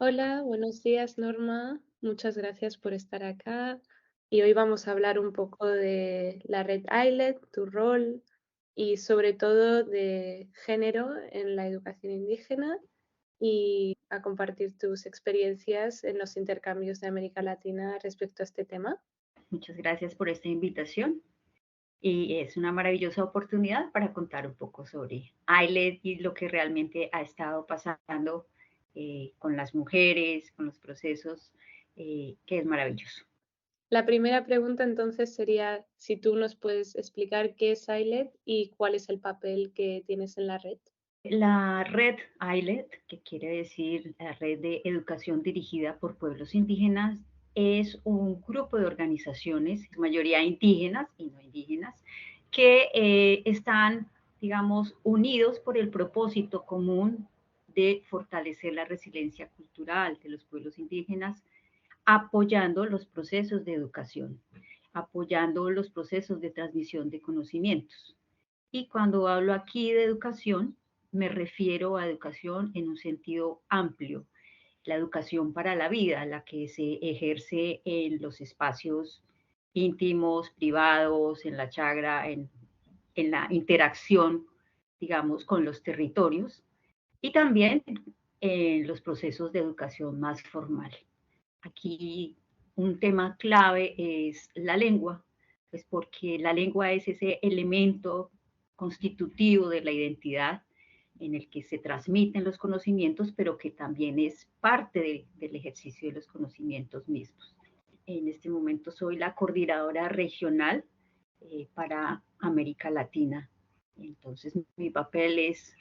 Hola, buenos días Norma. Muchas gracias por estar acá. Y hoy vamos a hablar un poco de la red ILET, tu rol y sobre todo de género en la educación indígena y a compartir tus experiencias en los intercambios de América Latina respecto a este tema. Muchas gracias por esta invitación y es una maravillosa oportunidad para contar un poco sobre AILED y lo que realmente ha estado pasando con las mujeres, con los procesos, que es maravilloso. La primera pregunta entonces sería si tú nos puedes explicar qué es ILET y cuál es el papel que tienes en la red. La red AILED, que quiere decir la Red de Educación Dirigida por Pueblos Indígenas, es un grupo de organizaciones, mayoría indígenas y no indígenas, que están, digamos, unidos por el propósito común de fortalecer la resiliencia cultural de los pueblos indígenas, apoyando los procesos de educación, apoyando los procesos de transmisión de conocimientos. Y cuando hablo aquí de educación, me refiero a educación en un sentido amplio, la educación para la vida, la que se ejerce en los espacios íntimos, privados, en la chagra, en la interacción, digamos, con los territorios y también en los procesos de educación más formal. Aquí un tema clave es la lengua, pues porque la lengua es ese elemento constitutivo de la identidad en el que se transmiten los conocimientos, pero que también es parte del ejercicio de los conocimientos mismos. En este momento soy la coordinadora regional para América Latina. Entonces mi papel es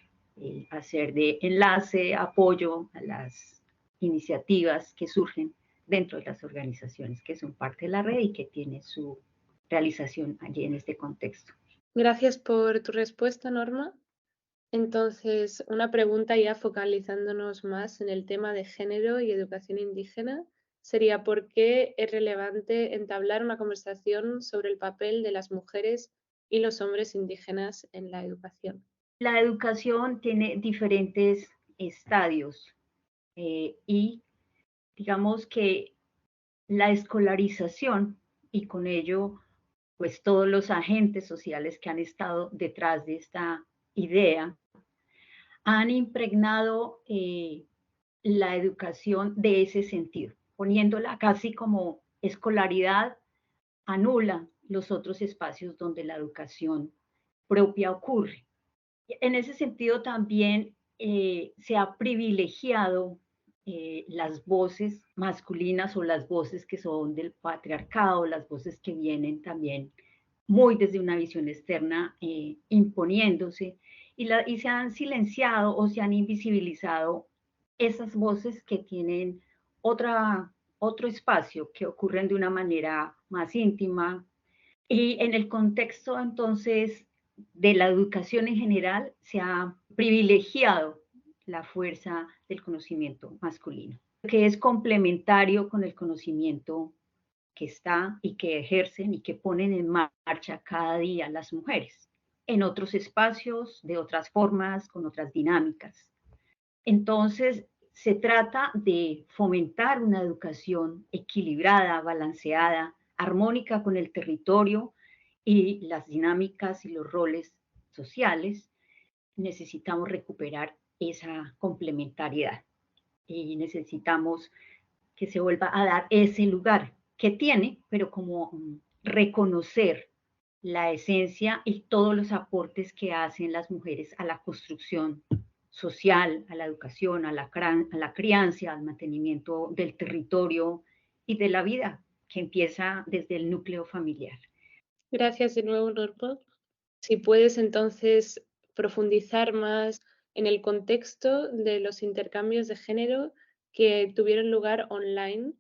hacer de enlace, apoyo a las iniciativas que surgen dentro de las organizaciones que son parte de la red y que tiene su realización allí en este contexto. Gracias por tu respuesta, Norma. Entonces, una pregunta ya focalizándonos más en el tema de género y educación indígena sería ¿por qué es relevante entablar una conversación sobre el papel de las mujeres y los hombres indígenas en la educación? La educación tiene diferentes estadios y digamos que la escolarización y con ello pues todos los agentes sociales que han estado detrás de esta idea han impregnado la educación de ese sentido, poniéndola casi como escolaridad anula los otros espacios donde la educación propia ocurre. En ese sentido también se ha privilegiado las voces masculinas o las voces que son del patriarcado, las voces que vienen también muy desde una visión externa imponiéndose y se han silenciado o se han invisibilizado esas voces que tienen otro espacio, que ocurren de una manera más íntima. Y en el contexto entonces de la educación en general se ha privilegiado la fuerza del conocimiento masculino, que es complementario con el conocimiento que está y que ejercen y que ponen en marcha cada día las mujeres en otros espacios, de otras formas, con otras dinámicas. Entonces, se trata de fomentar una educación equilibrada, balanceada, armónica con el territorio y las dinámicas y los roles sociales. Necesitamos recuperar esa complementariedad y necesitamos que se vuelva a dar ese lugar que tiene, pero como reconocer la esencia y todos los aportes que hacen las mujeres a la construcción social, a la educación, a la crianza, al mantenimiento del territorio y de la vida que empieza desde el núcleo familiar. Gracias de nuevo, Norma. Si puedes entonces profundizar más en el contexto de los intercambios de género que tuvieron lugar online.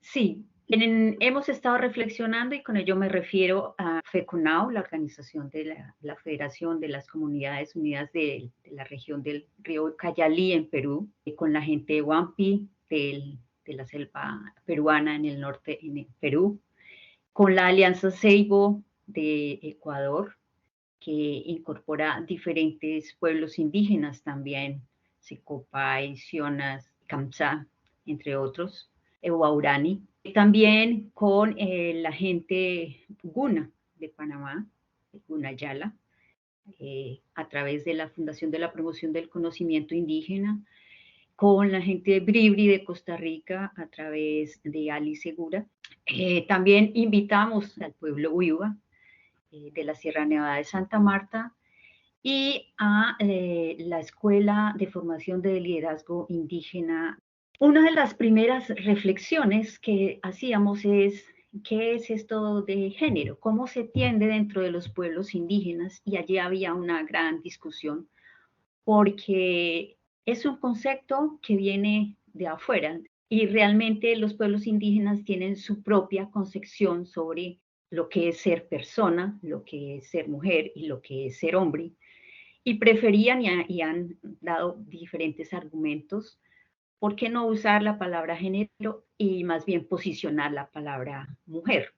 Sí, hemos estado reflexionando y con ello me refiero a FECUNAU, la organización de la Federación de las Comunidades Unidas de la región del río Cayalí en Perú, con la gente de Huampi, de la selva peruana en el norte, en el Perú, con la Alianza Seibo de Ecuador, que incorpora diferentes pueblos indígenas también, Sicopay, Sionas, Kamsá, entre otros, Waurani. También con la gente Guna de Panamá, Gunayala, a través de la Fundación de la Promoción del Conocimiento Indígena, con la gente de Bribri de Costa Rica a través de Ali Segura. También invitamos al pueblo Huiva de la Sierra Nevada de Santa Marta y a la Escuela de Formación de Liderazgo Indígena. Una de las primeras reflexiones que hacíamos es, ¿qué es esto de género? ¿Cómo se tiende dentro de los pueblos indígenas? Y allí había una gran discusión porque es un concepto que viene de afuera y realmente los pueblos indígenas tienen su propia concepción sobre lo que es ser persona, lo que es ser mujer y lo que es ser hombre. Y preferían y han dado diferentes argumentos. ¿Por qué no usar la palabra género y más bien posicionar la palabra mujer?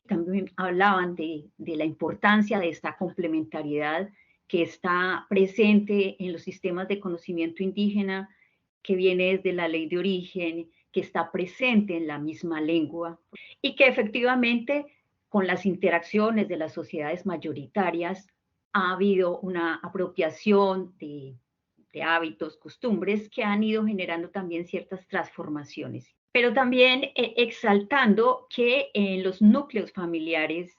También hablaban de la importancia de esta complementariedad que está presente en los sistemas de conocimiento indígena, que viene desde la ley de origen, que está presente en la misma lengua y que efectivamente con las interacciones de las sociedades mayoritarias ha habido una apropiación de hábitos, costumbres que han ido generando también ciertas transformaciones. Pero también exaltando que en los núcleos familiares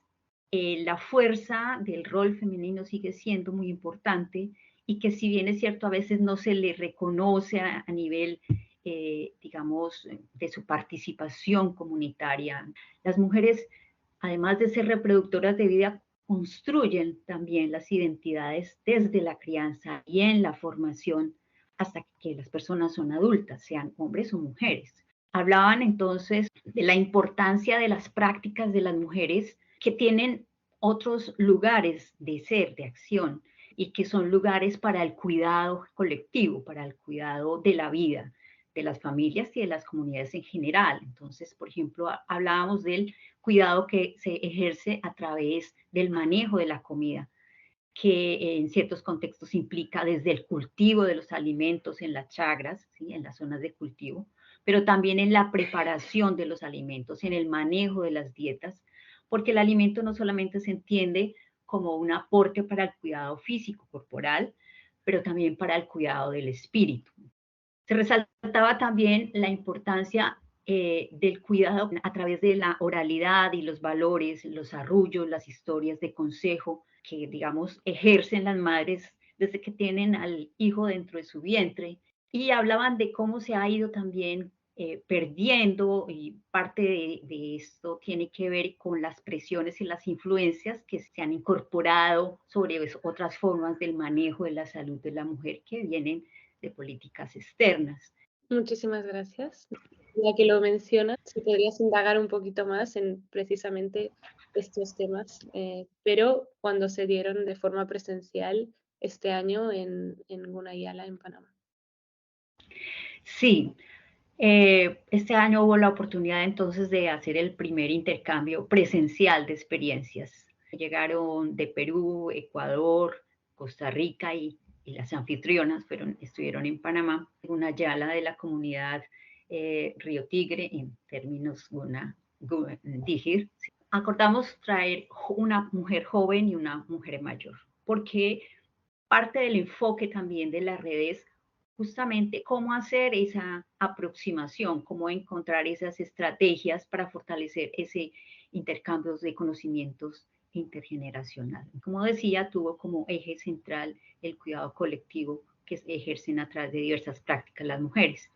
la fuerza del rol femenino sigue siendo muy importante y que si bien es cierto a veces no se le reconoce a nivel, digamos, de su participación comunitaria, las mujeres, además de ser reproductoras de vida, construyen también las identidades desde la crianza y en la formación hasta que las personas son adultas, sean hombres o mujeres. Hablaban entonces de la importancia de las prácticas de las mujeres que tienen otros lugares de ser, de acción, y que son lugares para el cuidado colectivo, para el cuidado de la vida, de las familias y de las comunidades en general. Entonces, por ejemplo, hablábamos del cuidado que se ejerce a través del manejo de la comida, que en ciertos contextos implica desde el cultivo de los alimentos en las chagras, ¿sí? En las zonas de cultivo, pero también en la preparación de los alimentos, en el manejo de las dietas, porque el alimento no solamente se entiende como un aporte para el cuidado físico, corporal, pero también para el cuidado del espíritu. Se resaltaba también la importancia del cuidado a través de la oralidad y los valores, los arrullos, las historias de consejo que, digamos, ejercen las madres desde que tienen al hijo dentro de su vientre. Y hablaban de cómo se ha ido también perdiendo, y parte de esto tiene que ver con las presiones y las influencias que se han incorporado sobre otras formas del manejo de la salud de la mujer que vienen de políticas externas. Muchísimas gracias. Ya que lo mencionas, si podrías indagar un poquito más en precisamente estos temas, pero cuando se dieron de forma presencial este año en Gunayala, en Panamá. Sí, este año hubo la oportunidad entonces de hacer el primer intercambio presencial de experiencias. Llegaron de Perú, Ecuador, Costa Rica y las anfitrionas estuvieron en Panamá, una yala de la comunidad Río Tigre en términos Dijir. Acordamos traer una mujer joven y una mujer mayor, porque parte del enfoque también de las redes justamente cómo hacer esa aproximación, cómo encontrar esas estrategias para fortalecer ese intercambio de conocimientos intergeneracional. Como decía, tuvo como eje central el cuidado colectivo que ejercen a través de diversas prácticas las mujeres.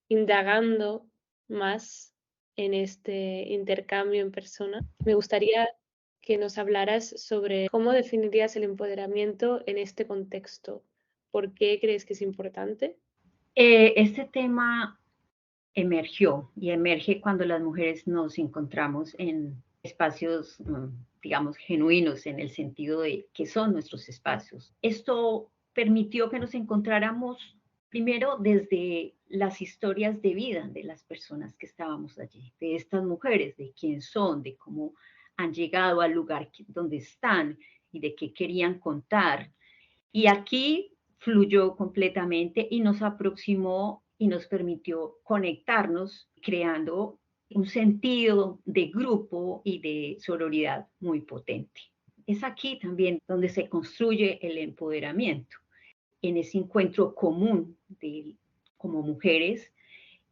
Indagando más en este intercambio en persona, me gustaría que nos hablaras sobre cómo definirías el empoderamiento en este contexto. ¿Por qué crees que es importante? Este tema emergió y emerge cuando las mujeres nos encontramos en espacios, digamos, genuinos en el sentido de que son nuestros espacios. Esto permitió que nos encontráramos primero desde las historias de vida de las personas que estábamos allí, de estas mujeres, de quién son, de cómo han llegado al lugar donde están y de qué querían contar. Y aquí fluyó completamente y nos aproximó y nos permitió conectarnos, creando un sentido de grupo y de sororidad muy potente. Es aquí también donde se construye el empoderamiento, en ese encuentro común como mujeres,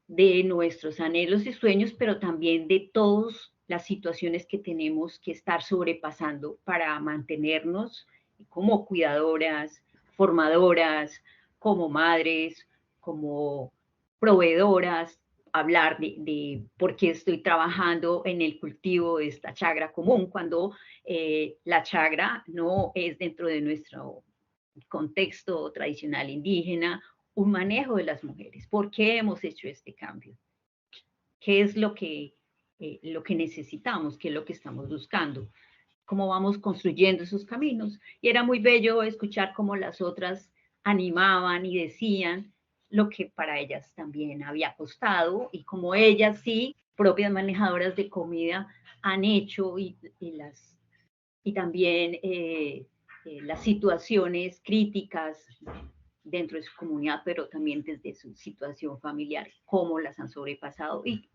de nuestros anhelos y sueños, pero también de todas las situaciones que tenemos que estar sobrepasando para mantenernos como cuidadoras, formadoras, como madres, como proveedoras, hablar de por qué estoy trabajando en el cultivo de esta chagra común, cuando la chagra no es dentro de nuestro contexto tradicional indígena, un manejo de las mujeres. ¿Por qué hemos hecho este cambio? ¿Qué es lo que necesitamos? ¿Qué es lo que estamos buscando? ¿Cómo vamos construyendo esos caminos? Y era muy bello escuchar cómo las otras animaban y decían lo que para ellas también había costado y como ellas sí, propias manejadoras de comida, han hecho y también las situaciones críticas dentro de su comunidad, pero también desde su situación familiar, cómo las han sobrepasado y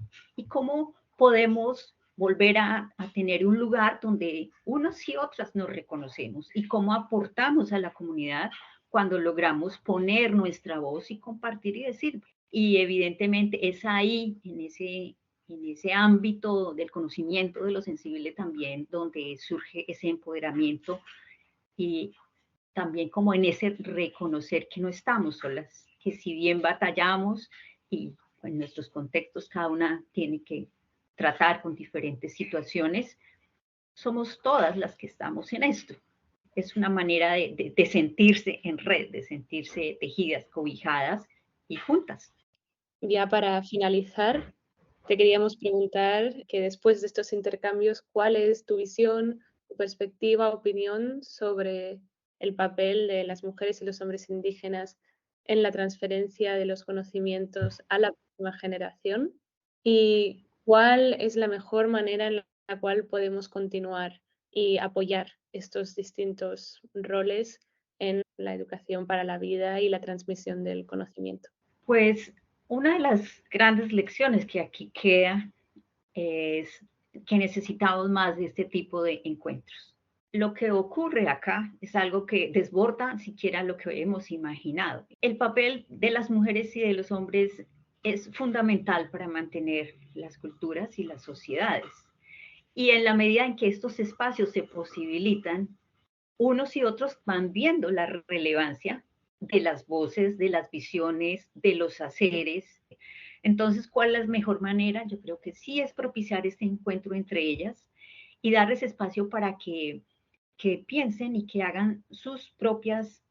cómo podemos volver a tener un lugar donde unos y otras nos reconocemos y cómo aportamos a la comunidad cuando logramos poner nuestra voz y compartir y decir. Y evidentemente es ahí, en ese ámbito del conocimiento de lo sensible también, donde surge ese empoderamiento y también como en ese reconocer que no estamos solas, que si bien batallamos y en nuestros contextos cada una tiene que tratar con diferentes situaciones, somos todas las que estamos en esto. Es una manera de sentirse en red, de sentirse tejidas, cobijadas y juntas. Ya para finalizar, te queríamos preguntar que después de estos intercambios, ¿cuál es tu visión, tu perspectiva, opinión sobre el papel de las mujeres y los hombres indígenas en la transferencia de los conocimientos a la próxima generación? ¿Y cuál es la mejor manera en la cual podemos continuar y apoyar estos distintos roles en la educación para la vida y la transmisión del conocimiento? Pues una de las grandes lecciones que aquí queda es que necesitamos más de este tipo de encuentros. Lo que ocurre acá es algo que desborda siquiera lo que hemos imaginado. El papel de las mujeres y de los hombres es fundamental para mantener las culturas y las sociedades. Y en la medida en que estos espacios se posibilitan, unos y otros van viendo la relevancia de las voces, de las visiones, de los haceres. Entonces, ¿cuál es la mejor manera? Yo creo que sí es propiciar este encuentro entre ellas y darles espacio para que piensen y que hagan sus propias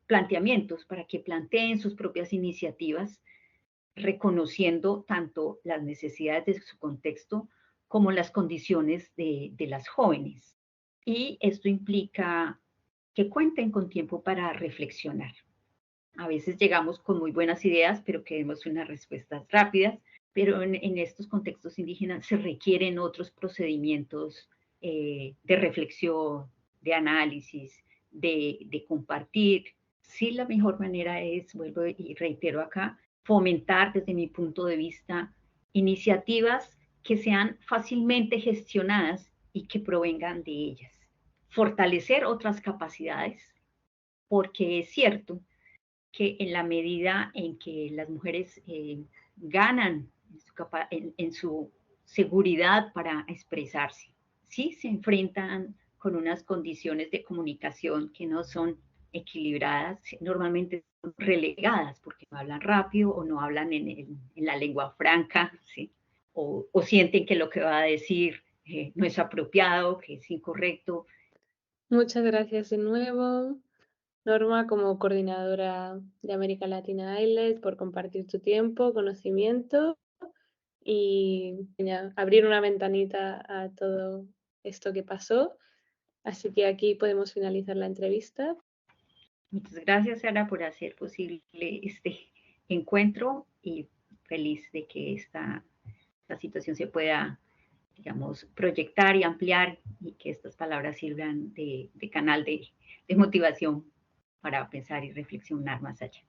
planteamientos, para que planteen sus propias iniciativas, reconociendo tanto las necesidades de su contexto como las condiciones de las jóvenes. Y esto implica que cuenten con tiempo para reflexionar. A veces llegamos con muy buenas ideas, pero queremos unas respuestas rápidas, pero en estos contextos indígenas se requieren otros procedimientos de reflexión, de análisis, de compartir. Sí, la mejor manera es, vuelvo y reitero acá, fomentar desde mi punto de vista iniciativas que sean fácilmente gestionadas y que provengan de ellas. Fortalecer otras capacidades, porque es cierto que en la medida en que las mujeres ganan en su seguridad para expresarse, sí se enfrentan con unas condiciones de comunicación que no son equilibradas, normalmente son relegadas porque no hablan rápido o no hablan en la lengua franca, ¿sí? O sienten que lo que va a decir no es apropiado, que es incorrecto. Muchas gracias de nuevo, Norma, como coordinadora de América Latina ILET, por compartir tu tiempo, conocimiento y abrir una ventanita a todo esto que pasó. Así que aquí podemos finalizar la entrevista. Muchas gracias, Sara, por hacer posible este encuentro y feliz de que esta situación se pueda, digamos, proyectar y ampliar y que estas palabras sirvan de canal de motivación para pensar y reflexionar más allá.